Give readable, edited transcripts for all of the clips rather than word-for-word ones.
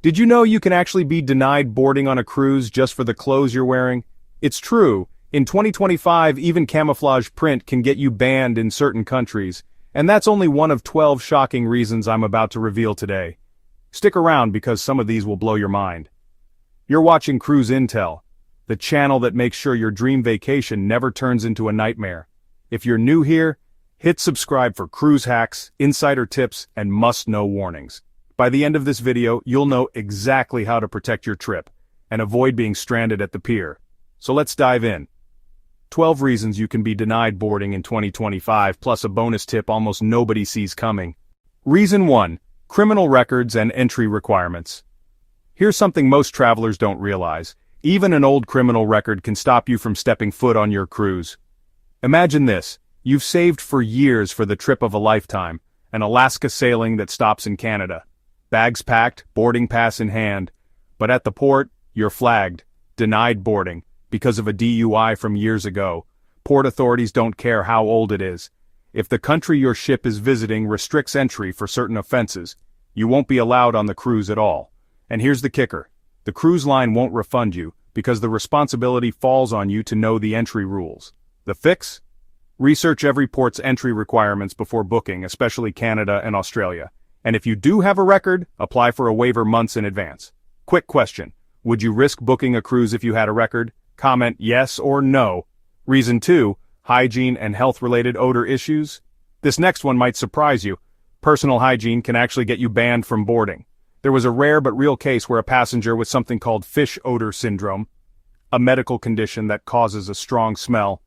Did you know you can actually be denied boarding on a cruise just for the clothes you're wearing? It's true. In 2025, even camouflage print can get you banned in certain countries, and that's only one of 12 shocking reasons I'm about to reveal today. Stick around because some of these will blow your mind. You're watching Cruise Intel, the channel that makes sure your dream vacation never turns into a nightmare. If you're new here, hit subscribe for cruise hacks, insider tips, and must-know warnings. By the end of this video, you'll know exactly how to protect your trip and avoid being stranded at the pier. So let's dive in. 12 reasons you can be denied boarding in 2025, plus a bonus tip almost nobody sees coming. Reason 1. Criminal records and entry requirements. Here's something most travelers don't realize. Even an old criminal record can stop you from stepping foot on your cruise. Imagine this. You've saved for years for the trip of a lifetime, an Alaska sailing that stops in Canada. Bags packed, boarding pass in hand. But at the port, you're flagged, denied boarding, because of a DUI from years ago. Port authorities don't care how old it is. If the country your ship is visiting restricts entry for certain offenses, you won't be allowed on the cruise at all. And here's the kicker. The cruise line won't refund you, because the responsibility falls on you to know the entry rules. The fix? Research every port's entry requirements before booking, especially Canada and Australia. And if you do have a record, apply for a waiver months in advance. Quick question. Would you risk booking a cruise if you had a record? Comment yes or no. Reason 2. Hygiene and health-related odor issues. This next one might surprise you. Personal hygiene can actually get you banned from boarding. There was a rare but real case where a passenger with something called fish odor syndrome, a medical condition that causes a strong smell,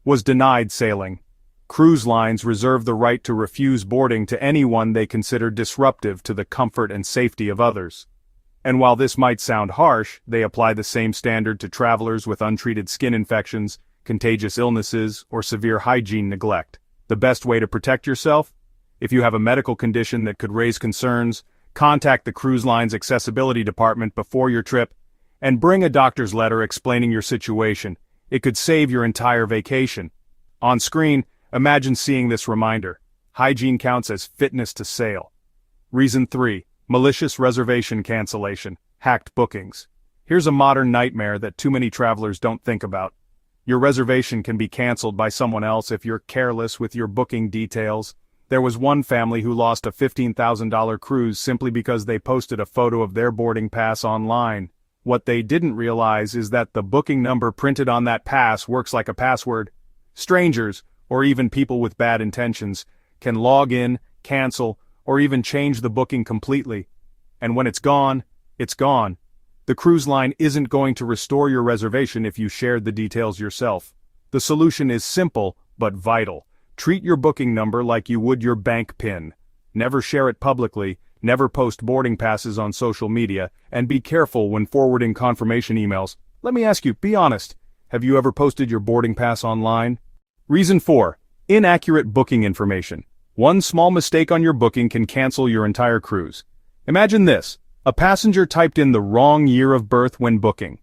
was denied sailing. Cruise lines reserve the right to refuse boarding to anyone they consider disruptive to the comfort and safety of others. And while this might sound harsh, they apply the same standard to travelers with untreated skin infections, contagious illnesses, or severe hygiene neglect. The best way to protect yourself? If you have a medical condition that could raise concerns, contact the cruise line's accessibility department before your trip, and bring a doctor's letter explaining your situation. It could save your entire vacation. On screen, imagine seeing this reminder. Hygiene counts as fitness to sail. Reason 3. Malicious reservation cancellation. Hacked bookings. Here's a modern nightmare that too many travelers don't think about. Your reservation can be canceled by someone else if you're careless with your booking details. There was one family who lost a $15,000 cruise simply because they posted a photo of their boarding pass online. What they didn't realize is that the booking number printed on that pass works like a password. Strangers, or even people with bad intentions, can log in, cancel, or even change the booking completely. And when it's gone, it's gone. The cruise line isn't going to restore your reservation if you shared the details yourself. The solution is simple, but vital. Treat your booking number like you would your bank PIN. Never share it publicly, never post boarding passes on social media, and be careful when forwarding confirmation emails. Let me ask you, be honest. Have you ever posted your boarding pass online? Reason 4. Inaccurate booking information. One small mistake on your booking can cancel your entire cruise. Imagine this. A passenger typed in the wrong year of birth when booking.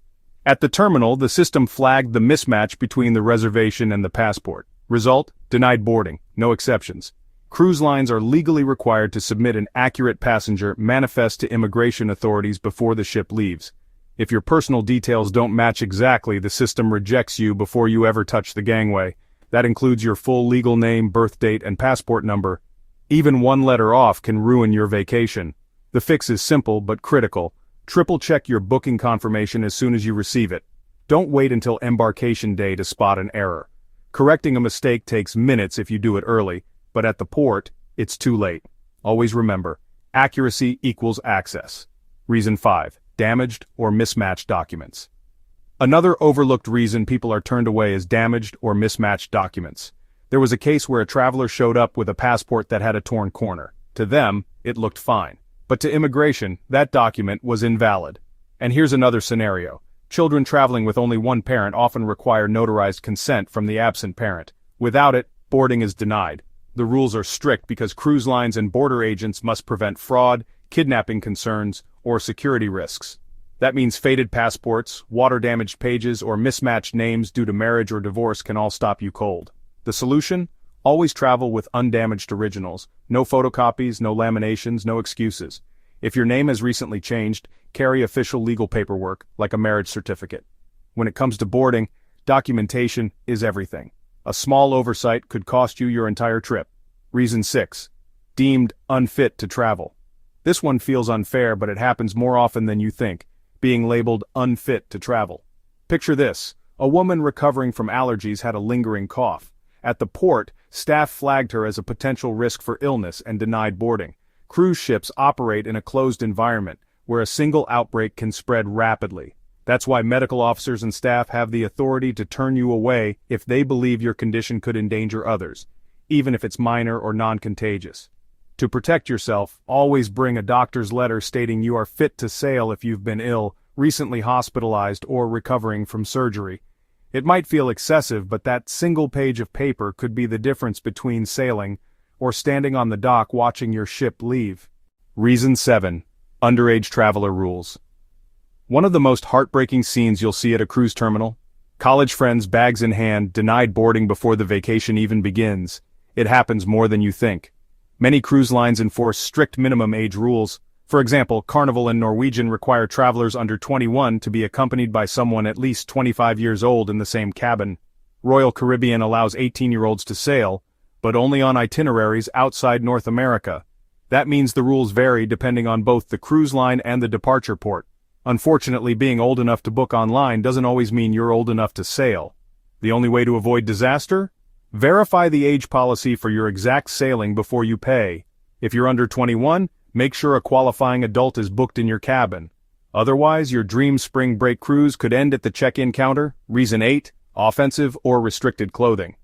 At the terminal, the system flagged the mismatch between the reservation and the passport. Result? Denied boarding. No exceptions. Cruise lines are legally required to submit an accurate passenger manifest to immigration authorities before the ship leaves. If your personal details don't match exactly, the system rejects you before you ever touch the gangway. That includes your full legal name, birth date, and passport number. Even one letter off can ruin your vacation. The fix is simple but critical. Triple-check your booking confirmation as soon as you receive it. Don't wait until embarkation day to spot an error. Correcting a mistake takes minutes if you do it early, but at the port, it's too late. Always remember, accuracy equals access. Reason 5. Damaged or mismatched documents. Another overlooked reason people are turned away is damaged or mismatched documents. There was a case where a traveler showed up with a passport that had a torn corner. To them, it looked fine. But to immigration, that document was invalid. And here's another scenario. Children traveling with only one parent often require notarized consent from the absent parent. Without it, boarding is denied. The rules are strict because cruise lines and border agents must prevent fraud, kidnapping concerns, or security risks. That means faded passports, water-damaged pages, or mismatched names due to marriage or divorce can all stop you cold. The solution? Always travel with undamaged originals. No photocopies, no laminations, no excuses. If your name has recently changed, carry official legal paperwork, like a marriage certificate. When it comes to boarding, documentation is everything. A small oversight could cost you your entire trip. Reason 6. Deemed unfit to travel. This one feels unfair, but it happens more often than you think, being labeled unfit to travel. Picture this: a woman recovering from allergies had a lingering cough. At the port, staff flagged her as a potential risk for illness and denied boarding. Cruise ships operate in a closed environment, where a single outbreak can spread rapidly. That's why medical officers and staff have the authority to turn you away if they believe your condition could endanger others, even if it's minor or non-contagious. To protect yourself, always bring a doctor's letter stating you are fit to sail if you've been ill, recently hospitalized, or recovering from surgery. It might feel excessive, but that single page of paper could be the difference between sailing or standing on the dock watching your ship leave. Reason 7. Underage traveler rules. One of the most heartbreaking scenes you'll see at a cruise terminal: college friends, bags in hand, denied boarding before the vacation even begins. It happens more than you think. Many cruise lines enforce strict minimum age rules. For example, Carnival and Norwegian require travelers under 21 to be accompanied by someone at least 25 years old in the same cabin. Royal Caribbean allows 18-year-olds to sail, but only on itineraries outside North America. That means the rules vary depending on both the cruise line and the departure port. Unfortunately, being old enough to book online doesn't always mean you're old enough to sail. The only way to avoid disaster? Verify the age policy for your exact sailing before you pay. If you're under 21, make sure a qualifying adult is booked in your cabin. Otherwise, your dream spring break cruise could end at the check-in counter. Reason 8. Offensive or restricted clothing.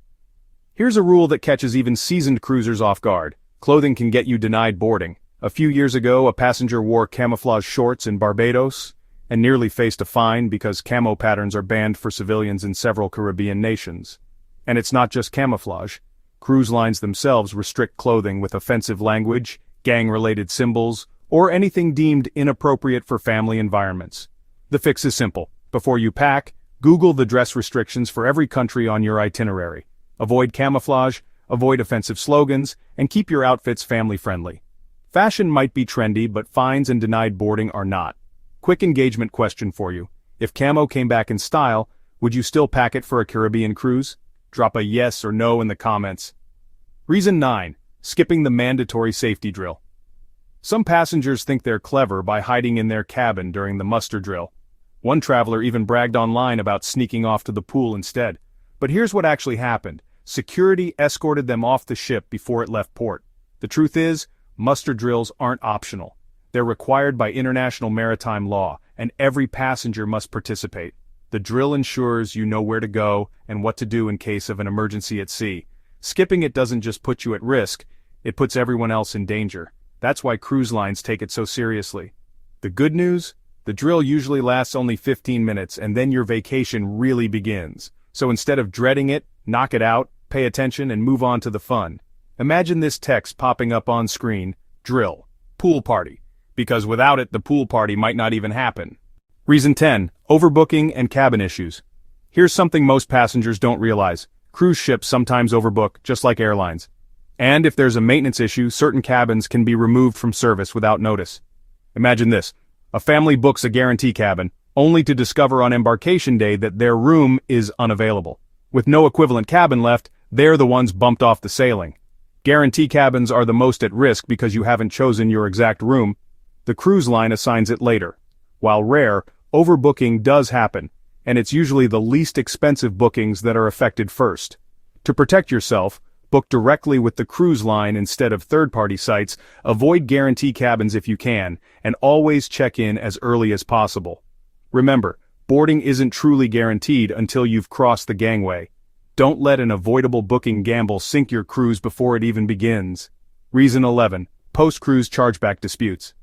Here's a rule that catches even seasoned cruisers off guard. Clothing can get you denied boarding. A few years ago, a passenger wore camouflage shorts in Barbados and nearly faced a fine because camo patterns are banned for civilians in several Caribbean nations. And it's not just camouflage. Cruise lines themselves restrict clothing with offensive language, gang-related symbols, or anything deemed inappropriate for family environments. The fix is simple. Before you pack, Google the dress restrictions for every country on your itinerary. Avoid camouflage, avoid offensive slogans, and keep your outfits family-friendly. Fashion might be trendy, but fines and denied boarding are not. Quick engagement question for you: if camo came back in style, would you still pack it for a Caribbean cruise? Drop a yes or no in the comments. Reason 9. Skipping the mandatory safety drill. Some passengers think they're clever by hiding in their cabin during the muster drill. One traveler even bragged online about sneaking off to the pool instead. But here's what actually happened. Security escorted them off the ship before it left port. The truth is, muster drills aren't optional. They're required by international maritime law, and every passenger must participate. The drill ensures you know where to go and what to do in case of an emergency at sea. Skipping it doesn't just put you at risk, it puts everyone else in danger. That's why cruise lines take it so seriously. The good news? The drill usually lasts only 15 minutes, and then your vacation really begins. So instead of dreading it, knock it out, pay attention, and move on to the fun. Imagine this text popping up on screen: drill, pool party. Because without it, the pool party might not even happen. Reason 10. Overbooking and cabin issues. Here's something most passengers don't realize. Cruise ships sometimes overbook, just like airlines. And if there's a maintenance issue, certain cabins can be removed from service without notice. Imagine this: a family books a guarantee cabin, only to discover on embarkation day that their room is unavailable. With no equivalent cabin left, they're the ones bumped off the sailing. Guarantee cabins are the most at risk because you haven't chosen your exact room. The cruise line assigns it later. While rare, overbooking does happen, and it's usually the least expensive bookings that are affected first. To protect yourself, book directly with the cruise line instead of third-party sites, avoid guarantee cabins if you can, and always check in as early as possible. Remember, boarding isn't truly guaranteed until you've crossed the gangway. Don't let an avoidable booking gamble sink your cruise before it even begins. Reason 11. Post-cruise chargeback disputes.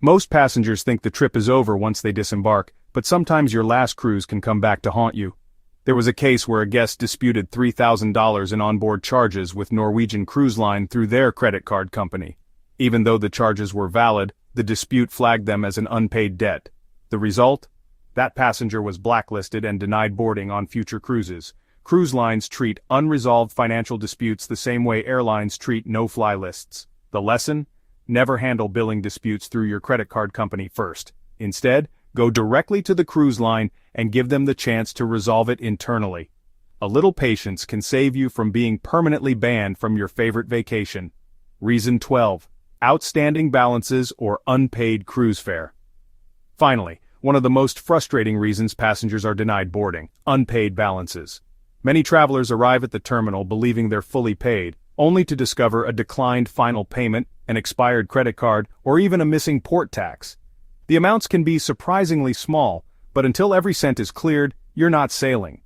Most passengers think the trip is over once they disembark, but sometimes your last cruise can come back to haunt you. There was a case where a guest disputed $3,000 in onboard charges with Norwegian Cruise Line through their credit card company. Even though the charges were valid, the dispute flagged them as an unpaid debt. The result? That passenger was blacklisted and denied boarding on future cruises. Cruise lines treat unresolved financial disputes the same way airlines treat no-fly lists. The lesson? Never handle billing disputes through your credit card company first. Instead, go directly to the cruise line and give them the chance to resolve it internally. A little patience can save you from being permanently banned from your favorite vacation. Reason 12. Outstanding balances or unpaid cruise fare. Finally, one of the most frustrating reasons passengers are denied boarding: unpaid balances. Many travelers arrive at the terminal believing they're fully paid, only to discover a declined final payment, an expired credit card, or even a missing port tax. The amounts can be surprisingly small, but until every cent is cleared, you're not sailing.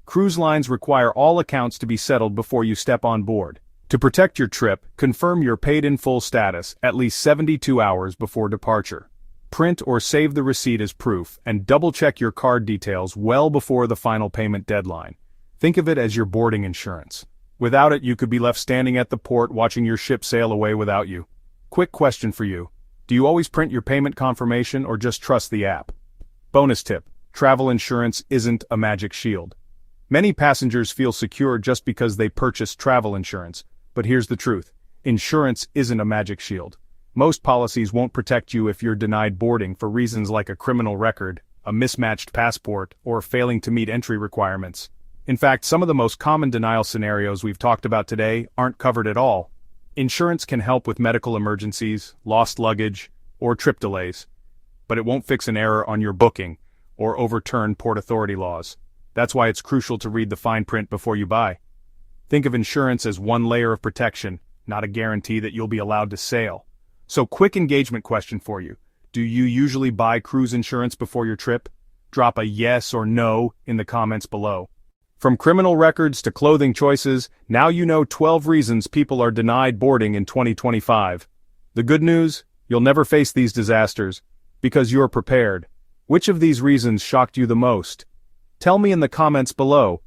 Cruise lines require all accounts to be settled before you step on board. To protect your trip, confirm your paid-in-full status at least 72 hours before departure. Print or save the receipt as proof, and double-check your card details well before the final payment deadline. Think of it as your boarding insurance. Without it, you could be left standing at the port watching your ship sail away without you. Quick question for you. Do you always print your payment confirmation or just trust the app? Bonus tip: travel insurance isn't a magic shield. Many passengers feel secure just because they purchased travel insurance, but here's the truth: insurance isn't a magic shield. Most policies won't protect you if you're denied boarding for reasons like a criminal record, a mismatched passport, or failing to meet entry requirements. In fact, some of the most common denial scenarios we've talked about today aren't covered at all. Insurance can help with medical emergencies, lost luggage, or trip delays, but it won't fix an error on your booking or overturn port authority laws. That's why it's crucial to read the fine print before you buy. Think of insurance as one layer of protection, not a guarantee that you'll be allowed to sail. So, quick engagement question for you. Do you usually buy cruise insurance before your trip? Drop a yes or no in the comments below. From criminal records to clothing choices, now you know 12 reasons people are denied boarding in 2025. The good news? You'll never face these disasters, because you're prepared. Which of these reasons shocked you the most? Tell me in the comments below,